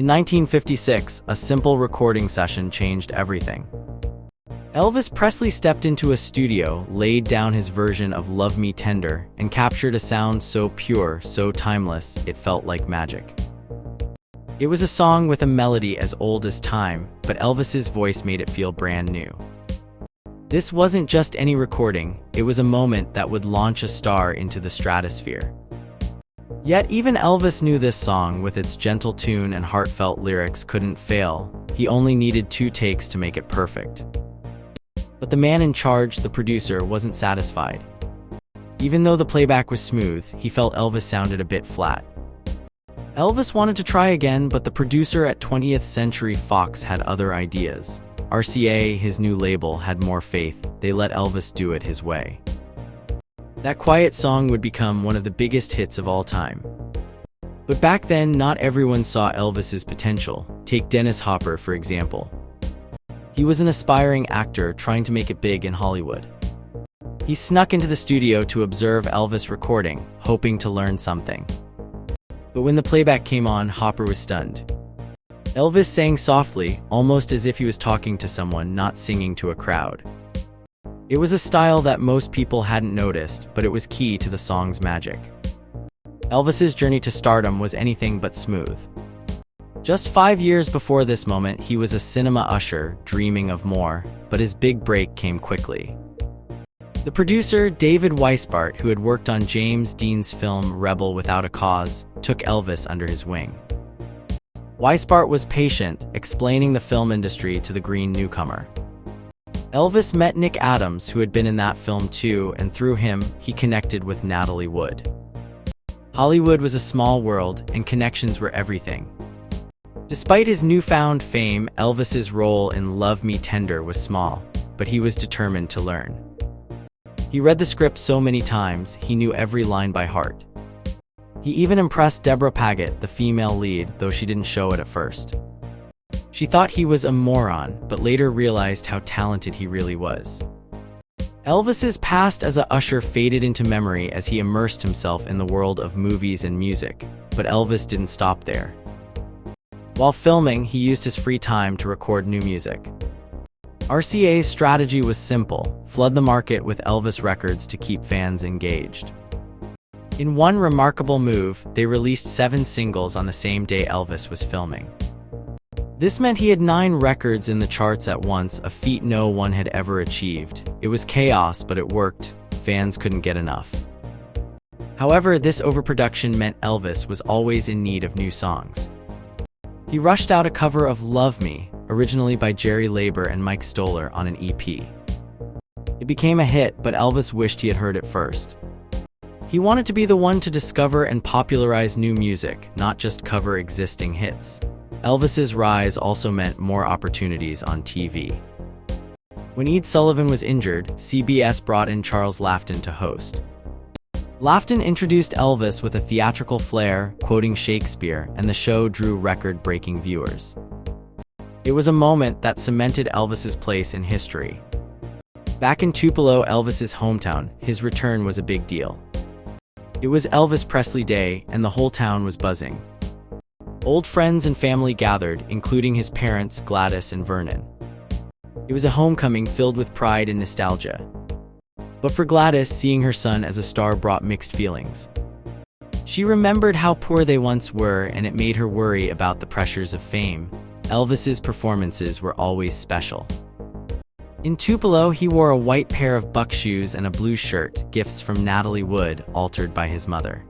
In 1956, a simple recording session changed everything. Elvis Presley stepped into a studio, laid down his version of Love Me Tender, and captured a sound so pure, so timeless, it felt like magic. It was a song with a melody as old as time, but Elvis's voice made it feel brand new. This wasn't just any recording, it was a moment that would launch a star into the stratosphere. Yet even Elvis knew this song, with its gentle tune and heartfelt lyrics, couldn't fail. He only needed 2 takes to make it perfect. But the man in charge, the producer, wasn't satisfied. Even though the playback was smooth, he felt Elvis sounded a bit flat. Elvis wanted to try again, but the producer at 20th Century Fox had other ideas. RCA, his new label, had more faith. They let Elvis do it his way. That quiet song would become one of the biggest hits of all time. But back then, not everyone saw Elvis's potential. Take Dennis Hopper, for example. He was an aspiring actor trying to make it big in Hollywood. He snuck into the studio to observe Elvis recording, hoping to learn something. But when the playback came on, Hopper was stunned. Elvis sang softly, almost as if he was talking to someone, not singing to a crowd. It was a style that most people hadn't noticed, but it was key to the song's magic. Elvis's journey to stardom was anything but smooth. Just 5 years before this moment, he was a cinema usher, dreaming of more, but his big break came quickly. The producer, David Weisbart, who had worked on James Dean's film Rebel Without a Cause, took Elvis under his wing. Weisbart was patient, explaining the film industry to the green newcomer. Elvis met Nick Adams, who had been in that film too, and through him, he connected with Natalie Wood. Hollywood was a small world, and connections were everything. Despite his newfound fame, Elvis's role in Love Me Tender was small, but he was determined to learn. He read the script so many times, he knew every line by heart. He even impressed Deborah Paget, the female lead, though she didn't show it at first. She thought he was a moron, but later realized how talented he really was. Elvis's past as a usher faded into memory as he immersed himself in the world of movies and music, but Elvis didn't stop there. While filming, he used his free time to record new music. RCA's strategy was simple: flood the market with Elvis records to keep fans engaged. In one remarkable move, they released 7 singles on the same day Elvis was filming. This meant he had 9 records in the charts at once, a feat no one had ever achieved. It was chaos, but it worked. Fans couldn't get enough. However, this overproduction meant Elvis was always in need of new songs. He rushed out a cover of Love Me, originally by Jerry Leiber and Mike Stoller, on an EP. It became a hit, but Elvis wished he had heard it first. He wanted to be the one to discover and popularize new music, not just cover existing hits. Elvis's rise also meant more opportunities on TV. When Ed Sullivan was injured, CBS brought in Charles Laughton to host. Laughton introduced Elvis with a theatrical flair, quoting Shakespeare, and the show drew record-breaking viewers. It was a moment that cemented Elvis's place in history. Back in Tupelo, Elvis's hometown, his return was a big deal. It was Elvis Presley Day, and the whole town was buzzing. Old friends and family gathered, including his parents, Gladys and Vernon. It was a homecoming filled with pride and nostalgia. But for Gladys, seeing her son as a star brought mixed feelings. She remembered how poor they once were, and it made her worry about the pressures of fame. Elvis's performances were always special. In Tupelo, he wore a white pair of buck shoes and a blue shirt, gifts from Natalie Wood, altered by his mother.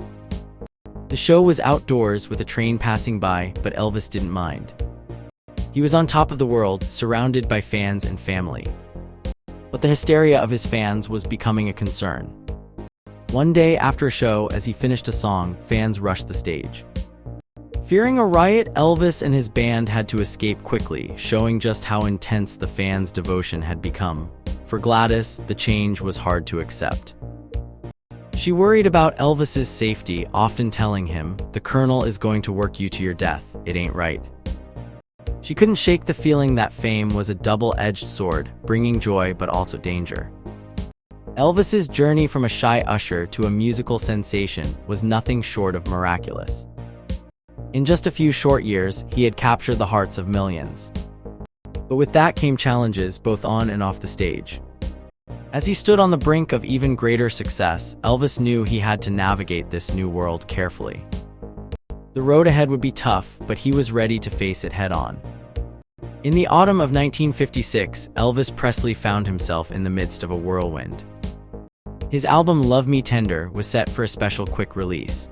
The show was outdoors with a train passing by, but Elvis didn't mind. He was on top of the world, surrounded by fans and family. But the hysteria of his fans was becoming a concern. One day after a show, as he finished a song, fans rushed the stage. Fearing a riot, Elvis and his band had to escape quickly, showing just how intense the fans' devotion had become. For Gladys, the change was hard to accept. She worried about Elvis's safety, often telling him, "The Colonel is going to work you to your death, it ain't right." She couldn't shake the feeling that fame was a double-edged sword, bringing joy but also danger. Elvis's journey from a shy usher to a musical sensation was nothing short of miraculous. In just a few short years, he had captured the hearts of millions. But with that came challenges both on and off the stage. As he stood on the brink of even greater success, Elvis knew he had to navigate this new world carefully. The road ahead would be tough, but he was ready to face it head-on. In the autumn of 1956, Elvis Presley found himself in the midst of a whirlwind. His album Love Me Tender was set for a special quick release.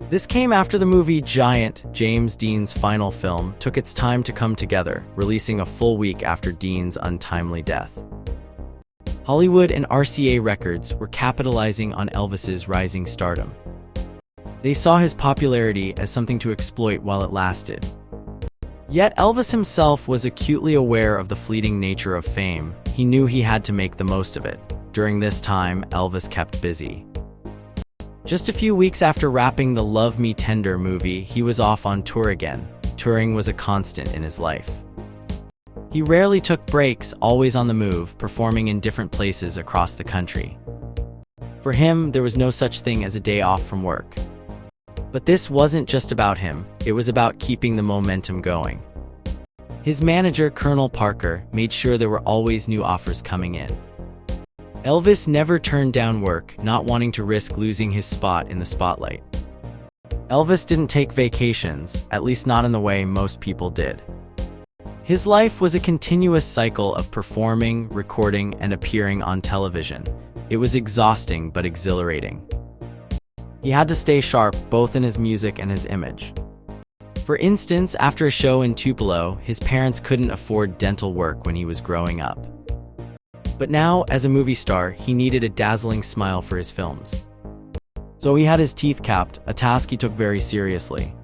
This came after the movie Giant, James Dean's final film, took its time to come together, releasing a full week after Dean's untimely death. Hollywood and RCA Records were capitalizing on Elvis's rising stardom. They saw his popularity as something to exploit while it lasted. Yet Elvis himself was acutely aware of the fleeting nature of fame. He knew he had to make the most of it. During this time, Elvis kept busy. Just a few weeks after wrapping the Love Me Tender movie, he was off on tour again. Touring was a constant in his life. He rarely took breaks, always on the move, performing in different places across the country. For him, there was no such thing as a day off from work. But this wasn't just about him, it was about keeping the momentum going. His manager, Colonel Parker, made sure there were always new offers coming in. Elvis never turned down work, not wanting to risk losing his spot in the spotlight. Elvis didn't take vacations, at least not in the way most people did. His life was a continuous cycle of performing, recording, and appearing on television. It was exhausting but exhilarating. He had to stay sharp, both in his music and his image. For instance, after a show in Tupelo, his parents couldn't afford dental work when he was growing up. But now, as a movie star, he needed a dazzling smile for his films. So he had his teeth capped, a task he took very seriously.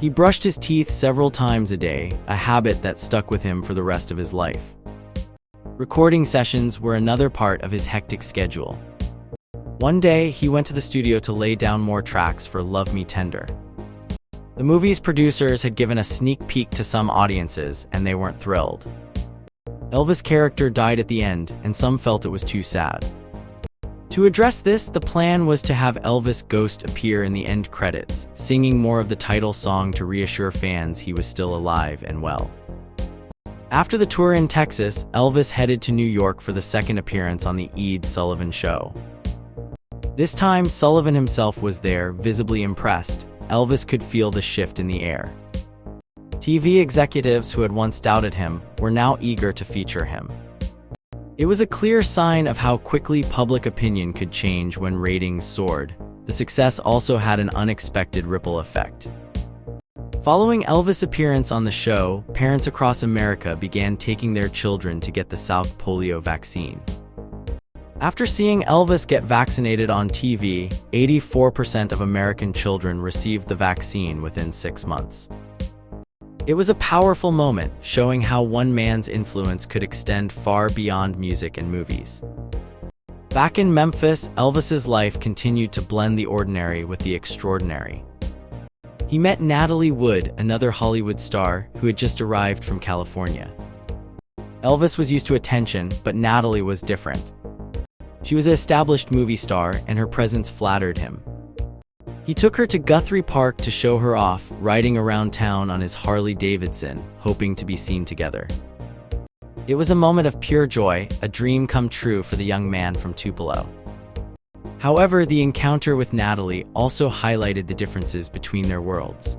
He brushed his teeth several times a day, a habit that stuck with him for the rest of his life. Recording sessions were another part of his hectic schedule. One day, he went to the studio to lay down more tracks for Love Me Tender. The movie's producers had given a sneak peek to some audiences, and they weren't thrilled. Elvis' character died at the end, and some felt it was too sad. To address this, the plan was to have Elvis' ghost appear in the end credits, singing more of the title song to reassure fans he was still alive and well. After the tour in Texas, Elvis headed to New York for the second appearance on the Ed Sullivan Show. This time, Sullivan himself was there, visibly impressed. Elvis could feel the shift in the air. TV executives who had once doubted him were now eager to feature him. It was a clear sign of how quickly public opinion could change when ratings soared. The success also had an unexpected ripple effect. Following Elvis' appearance on the show, parents across America began taking their children to get the South Polio vaccine. After seeing Elvis get vaccinated on TV, 84% of American children received the vaccine within 6 months. It was a powerful moment, showing how one man's influence could extend far beyond music and movies. Back in Memphis, Elvis's life continued to blend the ordinary with the extraordinary. He met Natalie Wood, another Hollywood star, who had just arrived from California. Elvis was used to attention, but Natalie was different. She was an established movie star, and her presence flattered him. He took her to Guthrie Park to show her off, riding around town on his Harley-Davidson, hoping to be seen together. It was a moment of pure joy, a dream come true for the young man from Tupelo. However, the encounter with Natalie also highlighted the differences between their worlds.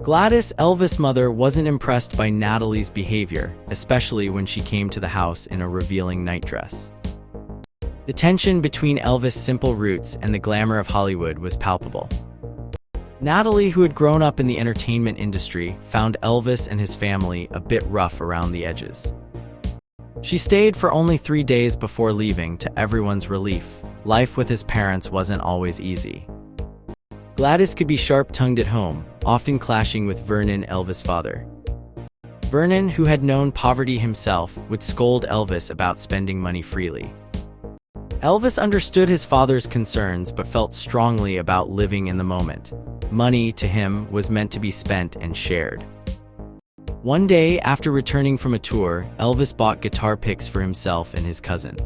Gladys, Elvis' mother, wasn't impressed by Natalie's behavior, especially when she came to the house in a revealing nightdress. The tension between Elvis' simple roots and the glamour of Hollywood was palpable. Natalie, who had grown up in the entertainment industry, found Elvis and his family a bit rough around the edges. She stayed for only 3 days before leaving, to everyone's relief. Life with his parents wasn't always easy. Gladys could be sharp-tongued at home, often clashing with Vernon, Elvis' father. Vernon, who had known poverty himself, would scold Elvis about spending money freely. Elvis understood his father's concerns but felt strongly about living in the moment. Money, to him, was meant to be spent and shared. One day, after returning from a tour, Elvis bought guitar picks for himself and his cousin.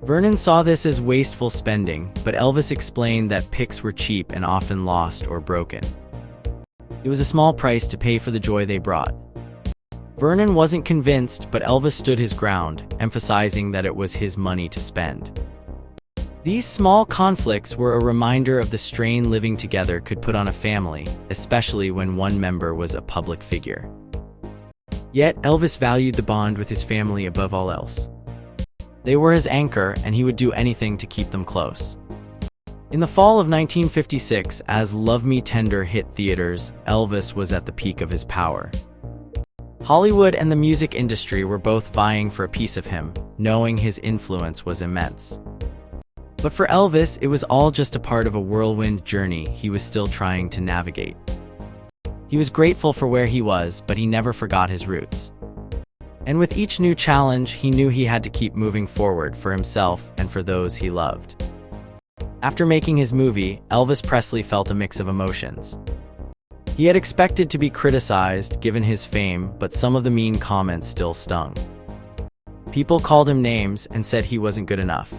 Vernon saw this as wasteful spending, but Elvis explained that picks were cheap and often lost or broken. It was a small price to pay for the joy they brought. Vernon wasn't convinced, but Elvis stood his ground, emphasizing that it was his money to spend. These small conflicts were a reminder of the strain living together could put on a family, especially when one member was a public figure. Yet, Elvis valued the bond with his family above all else. They were his anchor, and he would do anything to keep them close. In the fall of 1956, as Love Me Tender hit theaters, Elvis was at the peak of his power. Hollywood and the music industry were both vying for a piece of him, knowing his influence was immense. But for Elvis, it was all just a part of a whirlwind journey he was still trying to navigate. He was grateful for where he was, but he never forgot his roots. And with each new challenge, he knew he had to keep moving forward for himself and for those he loved. After making his movie, Elvis Presley felt a mix of emotions. He had expected to be criticized, given his fame, but some of the mean comments still stung. People called him names and said he wasn't good enough.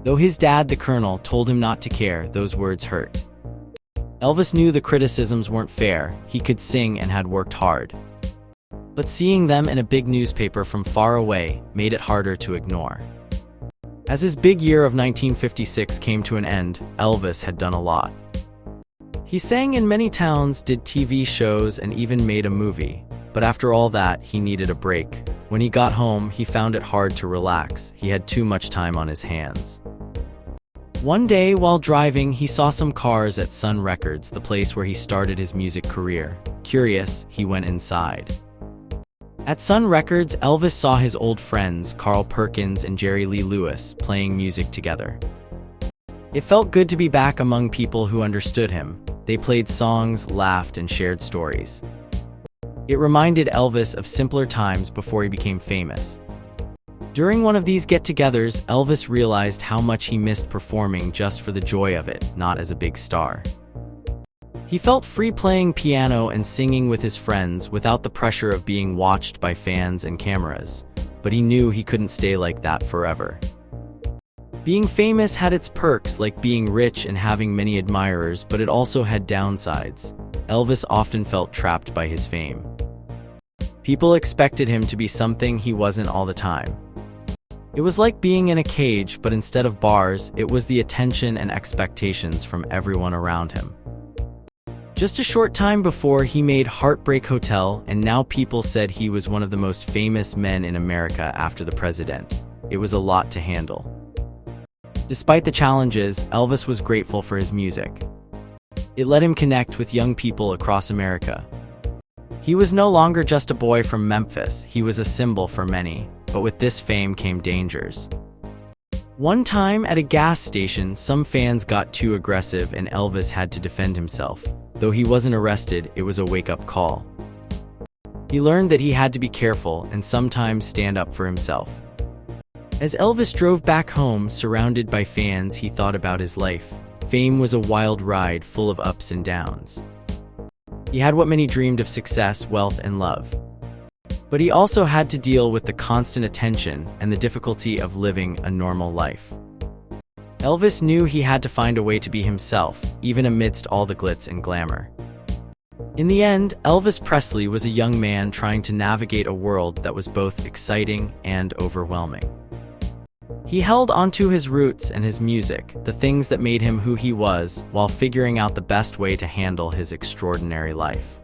Though his dad, the Colonel, told him not to care, those words hurt. Elvis knew the criticisms weren't fair. He could sing and had worked hard. But seeing them in a big newspaper from far away made it harder to ignore. As his big year of 1956 came to an end, Elvis had done a lot. He sang in many towns, did TV shows, and even made a movie. But after all that, he needed a break. When he got home, he found it hard to relax. He had too much time on his hands. One day, while driving, he saw some cars at Sun Records, the place where he started his music career. Curious, he went inside. At Sun Records, Elvis saw his old friends, Carl Perkins and Jerry Lee Lewis, playing music together. It felt good to be back among people who understood him. They played songs, laughed, and shared stories. It reminded Elvis of simpler times before he became famous. During one of these get-togethers, Elvis realized how much he missed performing just for the joy of it, not as a big star. He felt free playing piano and singing with his friends without the pressure of being watched by fans and cameras, but he knew he couldn't stay like that forever. Being famous had its perks, like being rich and having many admirers, but it also had downsides. Elvis often felt trapped by his fame. People expected him to be something he wasn't all the time. It was like being in a cage, but instead of bars, it was the attention and expectations from everyone around him. Just a short time before, he made Heartbreak Hotel, and now people said he was one of the most famous men in America after the president. It was a lot to handle. Despite the challenges, Elvis was grateful for his music. It let him connect with young people across America. He was no longer just a boy from Memphis, he was a symbol for many, but with this fame came dangers. One time at a gas station, some fans got too aggressive and Elvis had to defend himself. Though he wasn't arrested, it was a wake-up call. He learned that he had to be careful and sometimes stand up for himself. As Elvis drove back home, surrounded by fans, he thought about his life. Fame was a wild ride full of ups and downs. He had what many dreamed of: success, wealth, and love. But he also had to deal with the constant attention and the difficulty of living a normal life. Elvis knew he had to find a way to be himself, even amidst all the glitz and glamour. In the end, Elvis Presley was a young man trying to navigate a world that was both exciting and overwhelming. He held onto his roots and his music, the things that made him who he was, while figuring out the best way to handle his extraordinary life.